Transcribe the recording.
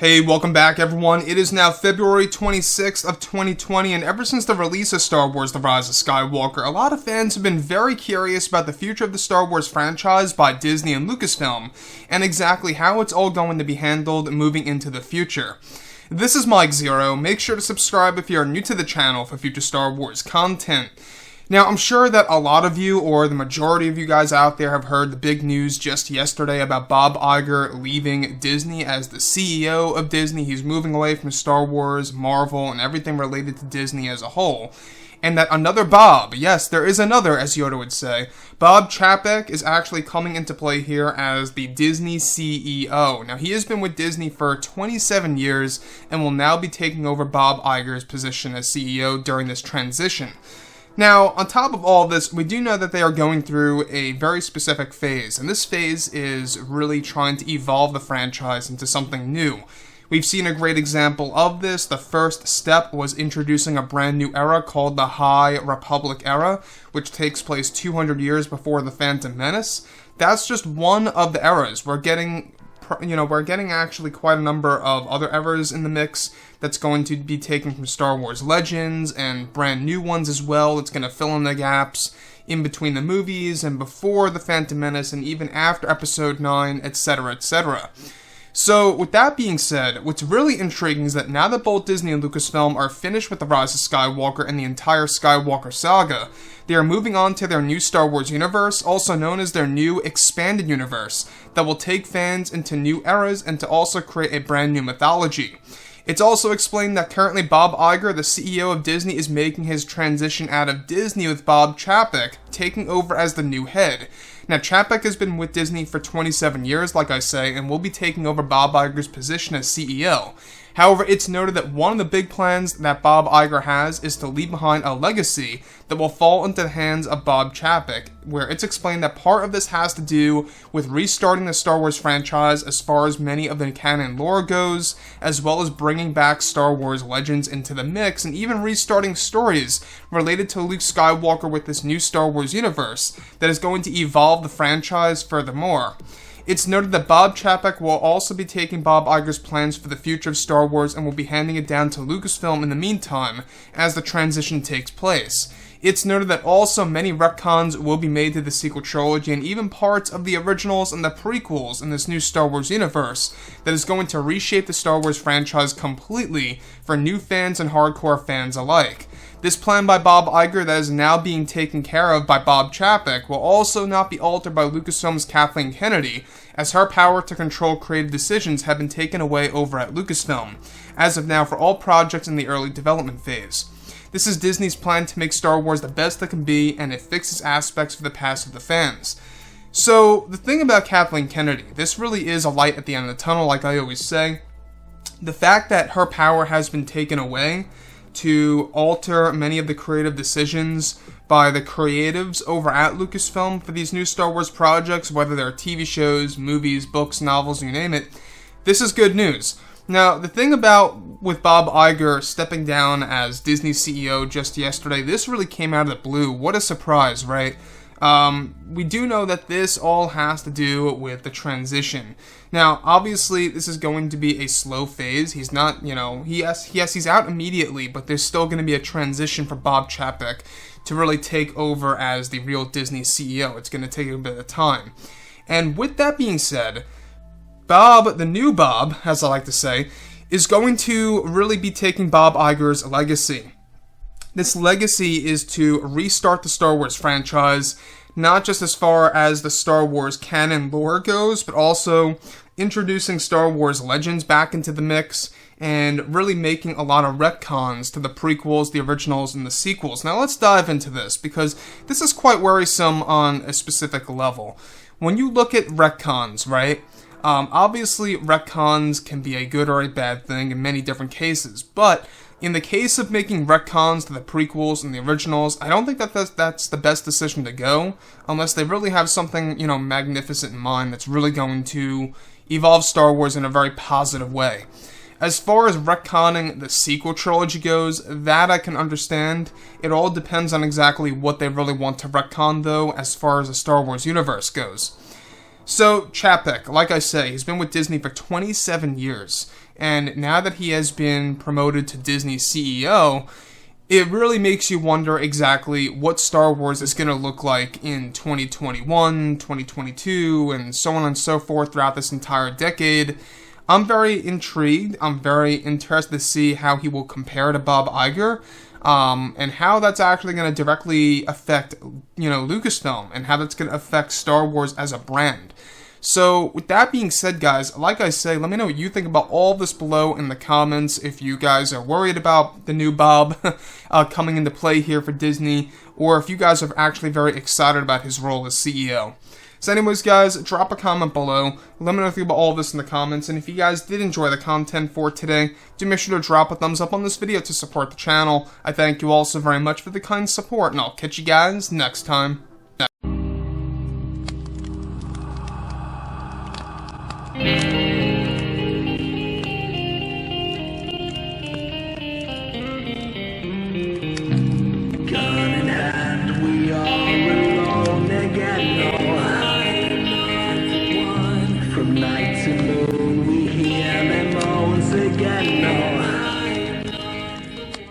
Hey, welcome back everyone. It is now February 26th of 2020, and ever since the release of Star Wars The Rise of Skywalker, a lot of fans have been very curious about the future of the Star Wars franchise by Disney and Lucasfilm, and exactly how it's all going to be handled moving into the future. This is Mike Zero. Make sure to subscribe if you are new to the channel for future Star Wars content. Now, I'm sure that a lot of you, or the majority of you guys out there, have heard the big news just yesterday about Bob Iger leaving Disney as the CEO of Disney. He's moving away from Star Wars, Marvel, and everything related to Disney as a whole. And that another Bob, yes, there is another, as Yoda would say, Bob Chapek is actually coming into play here as the Disney CEO. Now, he has been with Disney for 27 years and will now be taking over Bob Iger's position as CEO during this transition. Now, on top of all this, we do know that they are going through a very specific phase, and this phase is really trying to evolve the franchise into something new. We've seen a great example of this. The first step was introducing a brand new era called the High Republic era, which takes place 200 years before The Phantom Menace. That's just one of the eras. We're getting actually quite a number of other eras in the mix that's going to be taken from Star Wars Legends and brand new ones as well. It's going to fill in the gaps in between the movies and before The Phantom Menace and even after Episode 9, etc., etc. So, with that being said, what's really intriguing is that now that both Disney and Lucasfilm are finished with The Rise of Skywalker and the entire Skywalker saga, they are moving on to their new Star Wars universe, also known as their new expanded universe, that will take fans into new eras and to also create a brand new mythology. It's also explained that currently Bob Iger, the CEO of Disney, is making his transition out of Disney with Bob Chapek taking over as the new head. Now, Chapek has been with Disney for 27 years, like I say, and will be taking over Bob Iger's position as CEO. However, it's noted that one of the big plans that Bob Iger has is to leave behind a legacy that will fall into the hands of Bob Chapek, where it's explained that part of this has to do with restarting the Star Wars franchise as far as many of the canon lore goes, as well as bringing back Star Wars Legends into the mix, and even restarting stories related to Luke Skywalker with this new Star Wars universe that is going to evolve the franchise furthermore. It's noted that Bob Chapek will also be taking Bob Iger's plans for the future of Star Wars and will be handing it down to Lucasfilm in the meantime, as the transition takes place. It's noted that also many retcons will be made to the sequel trilogy and even parts of the originals and the prequels in this new Star Wars universe that is going to reshape the Star Wars franchise completely for new fans and hardcore fans alike. This plan by Bob Iger that is now being taken care of by Bob Chapek will also not be altered by Lucasfilm's Kathleen Kennedy, as her power to control creative decisions have been taken away over at Lucasfilm, as of now for all projects in the early development phase. This is Disney's plan to make Star Wars the best that can be, and it fixes aspects for the past of the fans. So, the thing about Kathleen Kennedy, this really is a light at the end of the tunnel, like I always say. The fact that her power has been taken away to alter many of the creative decisions by the creatives over at Lucasfilm for these new Star Wars projects, whether they're TV shows, movies, books, novels, you name it, this is good news. Now, the thing about with Bob Iger stepping down as Disney CEO just yesterday, this really came out of the blue. What a surprise, right? We do know that this all has to do with the transition. Now, obviously, this is going to be a slow phase. He's not, he's out immediately, but there's still going to be a transition for Bob Chapek to really take over as the real Disney CEO. It's going to take a bit of time. And with that being said, Bob, the new Bob, as I like to say, is going to really be taking Bob Iger's legacy. This legacy is to restart the Star Wars franchise, not just as far as the Star Wars canon lore goes, but also introducing Star Wars Legends back into the mix, and really making a lot of retcons to the prequels, the originals, and the sequels. Now let's dive into this, because this is quite worrisome on a specific level. When you look at retcons, right, obviously retcons can be a good or a bad thing in many different cases, but in the case of making retcons to the prequels and the originals, I don't think that's the best decision to go, unless they really have something, magnificent in mind that's really going to evolve Star Wars in a very positive way. As far as retconning the sequel trilogy goes, that I can understand. It all depends on exactly what they really want to retcon, though, as far as the Star Wars universe goes. So, Chapek, like I say, he's been with Disney for 27 years. And now that he has been promoted to Disney CEO, it really makes you wonder exactly what Star Wars is going to look like in 2021, 2022, and so on and so forth throughout this entire decade. I'm very intrigued. I'm very interested to see how he will compare to Bob Iger, and how that's actually going to directly affect, Lucasfilm, and how that's going to affect Star Wars as a brand. So, with that being said, guys, like I say, let me know what you think about all this below in the comments. If you guys are worried about the new Bob coming into play here for Disney, or if you guys are actually very excited about his role as CEO. So anyways, guys, drop a comment below. Let me know what you think about all of this in the comments. And if you guys did enjoy the content for today, do make sure to drop a thumbs up on this video to support the channel. I thank you all so very much for the kind support, and I'll catch you guys next time. Yeah.